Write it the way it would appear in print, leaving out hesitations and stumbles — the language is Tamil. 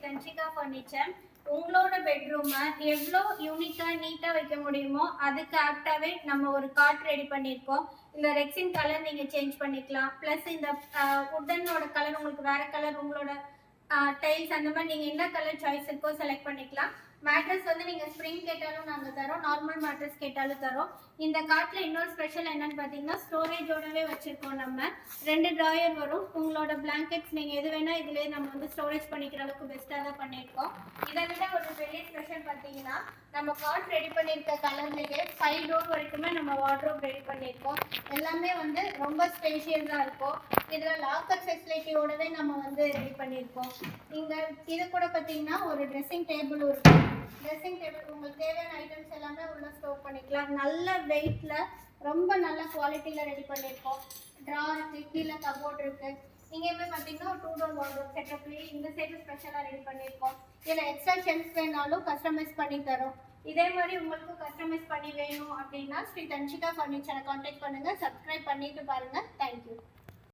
தன்ஷிகா ஃபர்னிச்சர். உங்களோட பெட்ரூமை எவ்வளோ யூனிக்காக நீட்டாக வைக்க முடியுமோ அதுக்கு ஆப்டாகவே நம்ம ஒரு கார்ட் ரெடி பண்ணியிருக்கோம். இந்த ரெக்ஸின் கலர் நீங்கள் சேஞ்ச் பண்ணிக்கலாம். ப்ளஸ் இந்த உட்டனோட கலர் உங்களுக்கு வேறு கலர், உங்களோட டைல்ஸ் அந்த மாதிரி நீங்கள் என்ன கலர் சாய்ஸ் இருக்கோ செலக்ட் பண்ணிக்கலாம். மேட்ரஸ் வந்து நீங்கள் ஸ்ப்ரிங் கேட்டாலும் நாங்கள் தரோம், நார்மல் மேட்ரஸ் கேட்டாலும் தரோம். இந்த கார்ட்டில் இன்னொரு ஸ்பெஷல் என்னன்னு பார்த்தீங்கன்னா ஸ்டோரேஜோடவே வச்சுருக்கோம். நம்ம 2 ட்ராயர் வரும். உங்களோட பிளாங்கெட்ஸ் நீங்கள் எது வேணால் இதிலே நம்ம வந்து ஸ்டோரேஜ் பண்ணிக்கிற அளவுக்கு பெஸ்ட்டாக தான் பண்ணியிருக்கோம். இதை விட ஒரு பெரிய ஸ்பெஷல் பார்த்தீங்கன்னா நம்ம கார்ட் ரெடி பண்ணியிருக்க கலர்லேயே 5 டோர் வரைக்குமே நம்ம வார்ட்ரோப் ரெடி பண்ணியிருக்கோம். எல்லாமே வந்து ரொம்ப ஸ்பேஷியஸாக இருக்கும். இதில் லாக்கர் ஃபெசிலிட்டியோடவே நம்ம வந்து ரெடி பண்ணியிருக்கோம். இது கூட பார்த்தீங்கன்னா ஒரு ட்ரெஸ்ஸிங் டேபிள் இருக்கும். ட்ரெஸ்ஸிங் டேபிள் உங்களுக்கு தேவையான ஐட்டம்ஸ் எல்லாமே உள்ள ஸ்டோர் பண்ணிக்கலாம். நல்ல வெயிட்டில் ரொம்ப நல்ல குவாலிட்டியில் ரெடி பண்ணியிருக்கோம். ட்ரா இருக்குது, கீழே கபோர்ட் இருக்குது. இங்கேயுமே பார்த்தீங்கன்னா ஒரு 2 டோர் வார்ட்ரோப் செட்டப்லேயே இந்த சைடு ஸ்பெஷலாக ரெடி பண்ணியிருக்கோம். இதில் எக்ஸ்ட்ரா ஷெல்ஃப் வேணாலும் கஸ்டமைஸ் பண்ணி தரோம். இதே மாதிரி உங்களுக்கு கஸ்டமைஸ் பண்ணி வேணும் அப்படின்னா ஸ்ரீ தன்ஷிகா ஃபர்னிச்சரை கான்டாக்ட் பண்ணுங்கள். சப்ஸ்கிரைப் பண்ணிட்டு பாருங்கள். தேங்க்யூ.